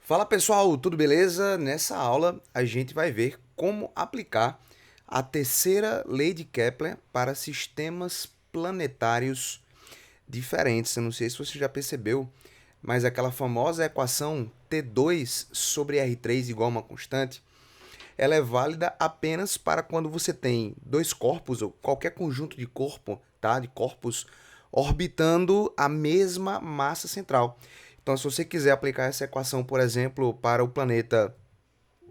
Fala pessoal, tudo beleza? Nessa aula a gente vai ver como aplicar a terceira lei de Kepler para sistemas planetários diferentes. Eu não sei se você já percebeu, mas aquela famosa equação T2 sobre R3 igual a uma constante, ela é válida apenas para quando você tem dois corpos ou qualquer conjunto de corpo, tá? De corpos orbitando a mesma massa central. Então, se você quiser aplicar essa equação, por exemplo, para o planeta,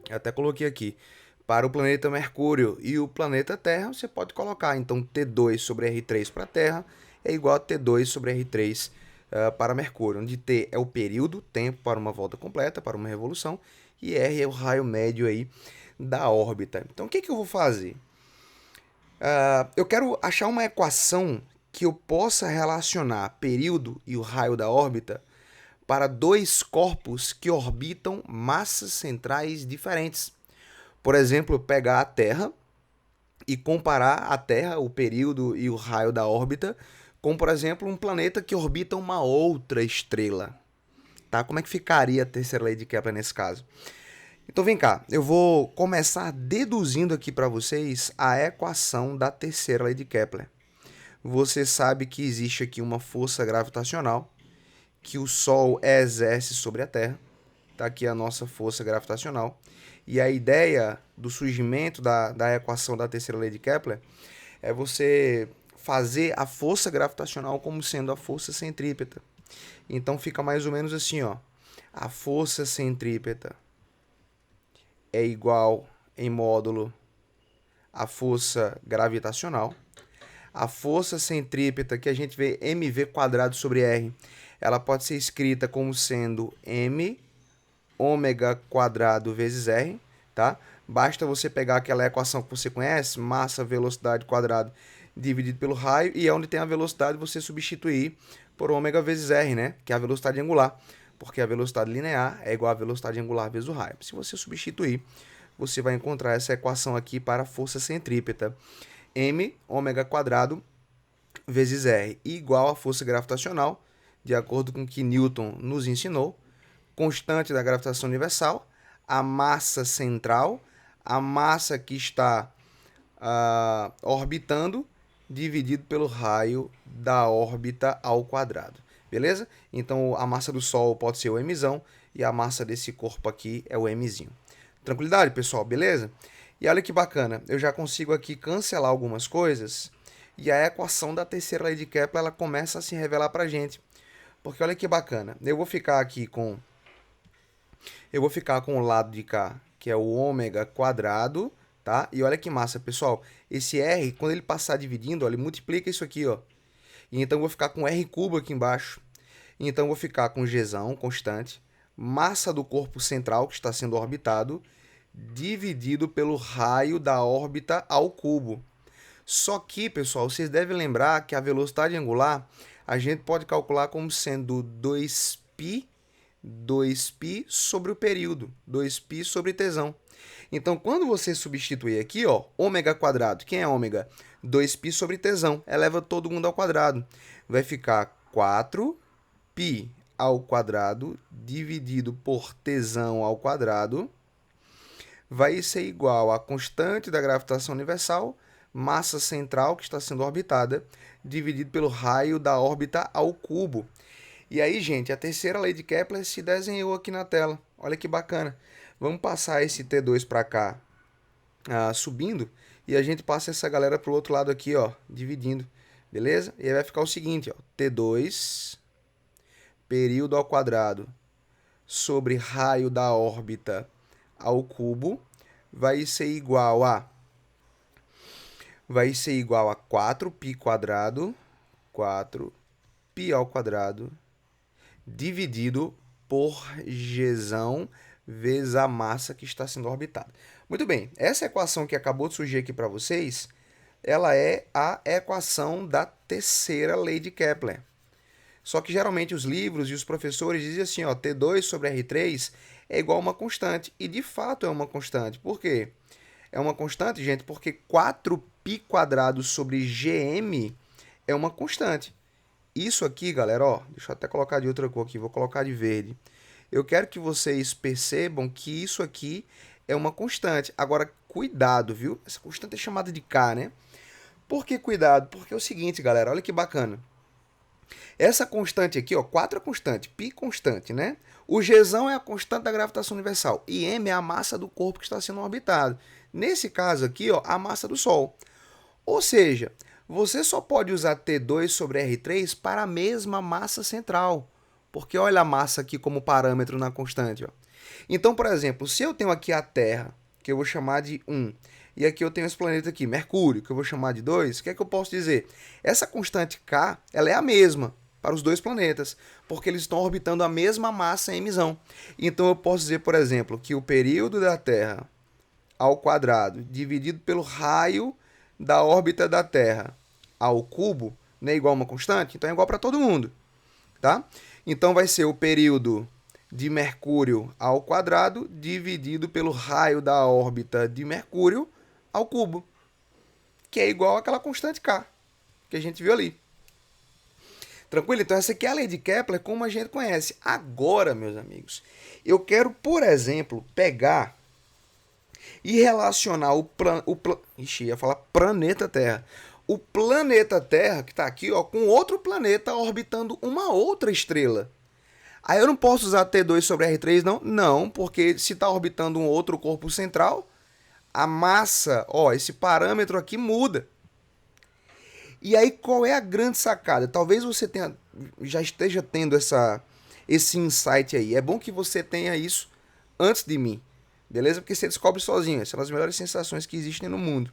eu até coloquei aqui, para o planeta Mercúrio e o planeta Terra, você pode colocar. Então, T2 sobre R3 para a Terra é igual a T2 sobre R3 para Mercúrio, onde T é o período, tempo para uma volta completa, para uma revolução, e R é o raio médio aí da órbita. Então, o que eu vou fazer? Eu quero achar uma equação que eu possa relacionar período e o raio da órbita para dois corpos que orbitam massas centrais diferentes. Por exemplo, pegar a Terra e comparar a Terra, o período e o raio da órbita, com, por exemplo, um planeta que orbita uma outra estrela. Tá? Como é que ficaria a terceira lei de Kepler nesse caso? Então vem cá, eu vou começar deduzindo aqui para vocês a equação da terceira lei de Kepler. Você sabe que existe aqui uma força gravitacional que o Sol exerce sobre a Terra. Está aqui a nossa força gravitacional. E a ideia do surgimento da equação da terceira lei de Kepler é você fazer a força gravitacional como sendo a força centrípeta. Então fica mais ou menos assim, ó. A força centrípeta é igual em módulo à força gravitacional. A força centrípeta que a gente vê mv quadrado sobre r, ela pode ser escrita como sendo m ômega quadrado vezes r, tá? Basta você pegar aquela equação que você conhece, massa, velocidade quadrado dividido pelo raio, e onde tem a velocidade você substituir por ômega vezes r, né? Que é a velocidade angular, porque a velocidade linear é igual à velocidade angular vezes o raio. Se você substituir, você vai encontrar essa equação aqui para a força centrípeta. M ômega quadrado vezes R igual à força gravitacional, de acordo com o que Newton nos ensinou, constante da gravitação universal, a massa central, a massa que está orbitando, dividido pelo raio da órbita ao quadrado. Beleza? Então a massa do Sol pode ser o mzão e a massa desse corpo aqui é o mzinho. Tranquilidade, pessoal? Beleza? E olha que bacana, eu já consigo aqui cancelar algumas coisas e a equação da terceira lei de Kepler ela começa a se revelar para a gente. Porque olha que bacana, eu vou ficar com o lado de cá, que é o ômega quadrado, tá? E olha que massa, pessoal. Esse R, quando ele passar dividindo, ó, ele multiplica isso aqui, ó. E então eu vou ficar com R cubo aqui embaixo. Então eu vou ficar com Gzão constante, massa do corpo central que está sendo orbitado, dividido pelo raio da órbita ao cubo. Só que, pessoal, vocês devem lembrar que a velocidade angular a gente pode calcular como sendo 2π sobre o período, 2π sobre tesão. Então, quando você substituir aqui, ó, ômega quadrado, quem é ômega? 2π sobre tesão, eleva todo mundo ao quadrado. Vai ficar 4π ao quadrado dividido por tesão ao quadrado vai ser igual à constante da gravitação universal, massa central que está sendo orbitada, dividido pelo raio da órbita ao cubo. E aí, gente, a terceira lei de Kepler se desenhou aqui na tela. Olha que bacana. Vamos passar esse T2 para cá, subindo, e a gente passa essa galera para o outro lado aqui, ó, dividindo. Beleza? E aí vai ficar o seguinte, ó, T2 período ao quadrado sobre raio da órbita ao cubo vai ser igual a 4π quadrado, 4π ao quadrado dividido por Gzão vezes a massa que está sendo orbitada. Muito bem, essa equação que acabou de surgir aqui para vocês, ela é a equação da terceira lei de Kepler. Só que geralmente os livros e os professores dizem assim, ó, T2 sobre R3 é igual a uma constante. E de fato é uma constante. Por quê? É uma constante, gente, porque 4π quadrado sobre Gm é uma constante. Isso aqui, galera, ó, deixa eu até colocar de outra cor aqui, vou colocar de verde. Eu quero que vocês percebam que isso aqui é uma constante. Agora, cuidado, viu? Essa constante é chamada de K, né? Por que cuidado? Porque é o seguinte, galera, olha que bacana. Essa constante aqui, ó, 4 é constante, π constante, né? O Gzão é a constante da gravitação universal e m é a massa do corpo que está sendo orbitado. Nesse caso aqui, ó, a massa do Sol. Ou seja, você só pode usar T2 sobre R3 para a mesma massa central, porque olha a massa aqui como parâmetro na constante. Ó. Então, por exemplo, se eu tenho aqui a Terra, que eu vou chamar de 1, e aqui eu tenho esse planeta aqui, Mercúrio, que eu vou chamar de 2, o que é que eu posso dizer? Essa constante K, ela é a mesma para os dois planetas, porque eles estão orbitando a mesma massa em mzão. Então eu posso dizer, por exemplo, que o período da Terra ao quadrado dividido pelo raio da órbita da Terra ao cubo não é igual a uma constante? Então é igual para todo mundo, tá? Então vai ser o período de Mercúrio ao quadrado dividido pelo raio da órbita de Mercúrio ao cubo, que é igual àquela constante K que a gente viu ali. Tranquilo? Então essa aqui é a lei de Kepler como a gente conhece. Agora, meus amigos, eu quero, por exemplo, pegar e relacionar ia falar planeta Terra. O planeta Terra, que está aqui, ó, com outro planeta orbitando uma outra estrela. Aí eu não posso usar T2 sobre R3, não? Não, porque se está orbitando um outro corpo central, a massa, ó, esse parâmetro aqui muda. E aí qual é a grande sacada? Talvez você já esteja tendo esse insight aí. É bom que você tenha isso antes de mim, beleza? Porque você descobre sozinho. Essas são as melhores sensações que existem no mundo.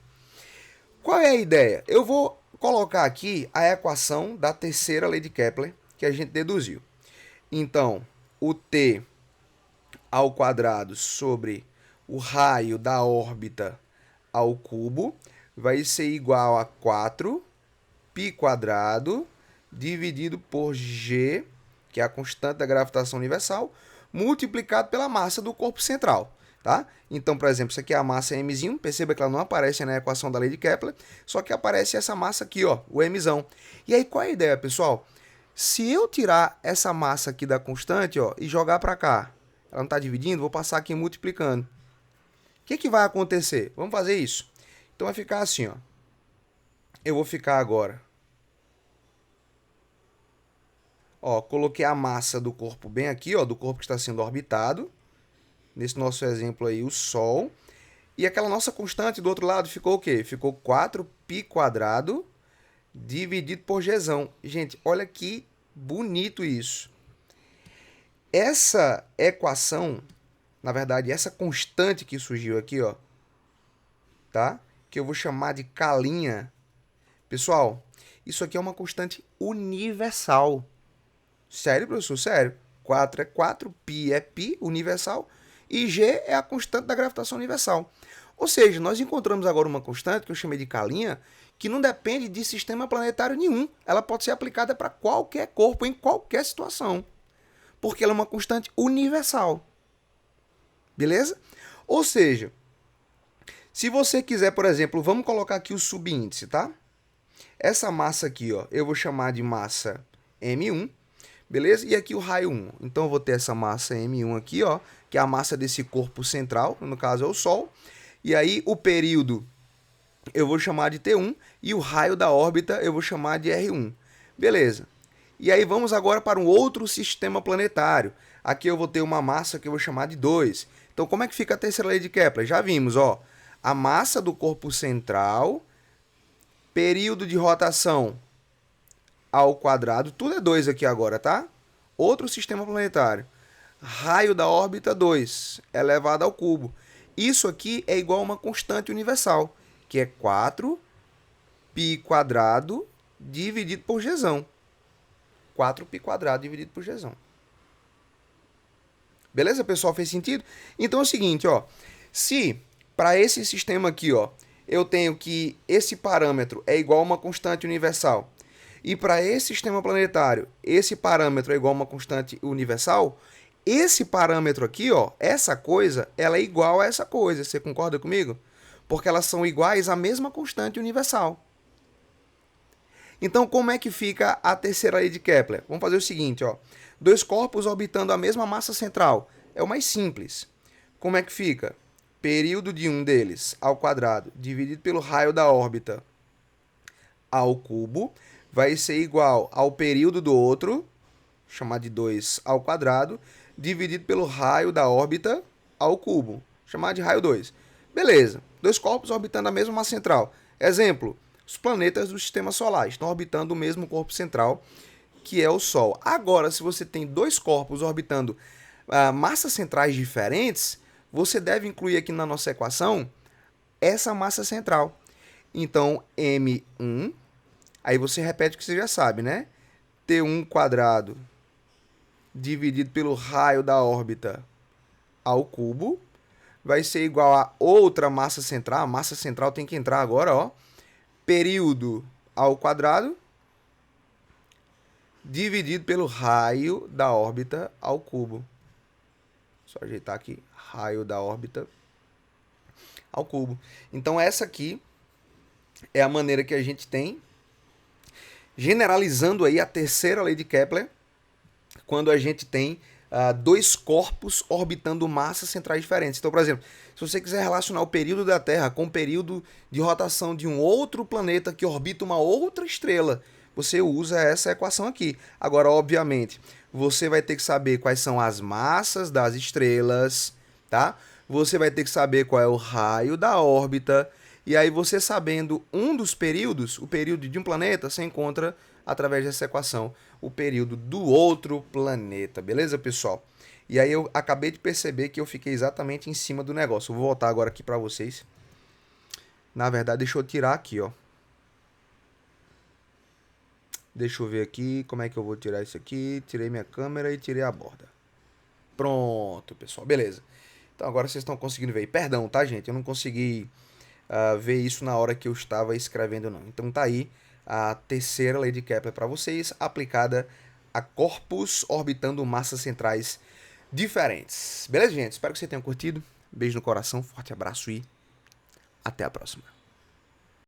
Qual é a ideia? Eu vou colocar aqui a equação da terceira lei de Kepler que a gente deduziu. Então, o T ao quadrado sobre o raio da órbita ao cubo vai ser igual a 4 π quadrado dividido por g, que é a constante da gravitação universal, multiplicado pela massa do corpo central. Tá? Então, por exemplo, isso aqui é a massa mzinho, perceba que ela não aparece na equação da lei de Kepler, só que aparece essa massa aqui, ó, o mzão. E aí, qual é a ideia, pessoal? Se eu tirar essa massa aqui da constante, ó, e jogar para cá, ela não está dividindo, vou passar aqui multiplicando. O que vai acontecer? Vamos fazer isso. Então vai ficar assim, ó. Eu vou ficar agora. Ó, coloquei a massa do corpo bem aqui, ó, do corpo que está sendo orbitado. Nesse nosso exemplo aí, o Sol. E aquela nossa constante do outro lado ficou o quê? Ficou 4π quadrado dividido por Gzão. Gente, olha que bonito isso. Essa equação, na verdade, essa constante que surgiu aqui, ó, tá? Que eu vou chamar de K'. Pessoal, isso aqui é uma constante universal. Sério, professor? Sério. 4 é 4, π é π, universal, e g é a constante da gravitação universal. Ou seja, nós encontramos agora uma constante que eu chamei de K', que não depende de sistema planetário nenhum. Ela pode ser aplicada para qualquer corpo, em qualquer situação, porque ela é uma constante universal. Beleza? Ou seja, se você quiser, por exemplo, vamos colocar aqui o subíndice, tá? Essa massa aqui, ó, eu vou chamar de massa M1, beleza? E aqui o raio 1. Então eu vou ter essa massa M1 aqui, ó, que é a massa desse corpo central, no caso é o Sol. E aí o período eu vou chamar de T1 e o raio da órbita eu vou chamar de R1. Beleza. E aí vamos agora para um outro sistema planetário. Aqui eu vou ter uma massa que eu vou chamar de 2. Então como é que fica a terceira lei de Kepler? Já vimos, ó, a massa do corpo central, período de rotação ao quadrado, tudo é 2 aqui agora, tá? Outro sistema planetário. Raio da órbita 2, elevado ao cubo. Isso aqui é igual a uma constante universal, que é 4π quadrado dividido por Gzão. 4π quadrado dividido por Gzão. Beleza, pessoal? Fez sentido? Então é o seguinte, ó. Se para esse sistema aqui, ó, eu tenho que esse parâmetro é igual a uma constante universal, e para esse sistema planetário, esse parâmetro é igual a uma constante universal, esse parâmetro aqui, ó, essa coisa, ela é igual a essa coisa. Você concorda comigo? Porque elas são iguais à mesma constante universal. Então, como é que fica a terceira lei de Kepler? Vamos fazer o seguinte, ó. Dois corpos orbitando a mesma massa central. É o mais simples. Como é que fica? Período de um deles ao quadrado dividido pelo raio da órbita ao cubo vai ser igual ao período do outro, chamado de 2 ao quadrado, dividido pelo raio da órbita ao cubo, chamado de raio 2. Beleza. Dois corpos orbitando a mesma massa central. Exemplo, os planetas do sistema solar estão orbitando o mesmo corpo central, que é o Sol. Agora, se você tem dois corpos orbitando massas centrais diferentes, você deve incluir aqui na nossa equação essa massa central. Então, M1, aí você repete o que você já sabe, né? T1 quadrado dividido pelo raio da órbita ao cubo vai ser igual a outra massa central. A massa central tem que entrar agora, ó. Período ao quadrado dividido pelo raio da órbita ao cubo. Só ajeitar aqui, raio da órbita ao cubo. Então essa aqui é a maneira que a gente tem, generalizando aí a terceira lei de Kepler, quando a gente tem dois corpos orbitando massas centrais diferentes. Então, por exemplo, se você quiser relacionar o período da Terra com o período de rotação de um outro planeta que orbita uma outra estrela, você usa essa equação aqui. Agora, obviamente, você vai ter que saber quais são as massas das estrelas, tá? Você vai ter que saber qual é o raio da órbita. E aí, você sabendo um dos períodos, o período de um planeta, você encontra, através dessa equação, o período do outro planeta. Beleza, pessoal? E aí, eu acabei de perceber que eu fiquei exatamente em cima do negócio. Eu vou voltar agora aqui para vocês. Na verdade, deixa eu tirar aqui, ó. Deixa eu ver aqui como é que eu vou tirar isso aqui. Tirei minha câmera e tirei a borda. Pronto, pessoal. Beleza. Então agora vocês estão conseguindo ver. Perdão, tá, gente? Eu não consegui ver isso na hora que eu estava escrevendo, não. Então tá aí a terceira lei de Kepler para vocês, aplicada a corpos orbitando massas centrais diferentes. Beleza, gente? Espero que vocês tenham curtido. Beijo no coração, forte abraço e até a próxima.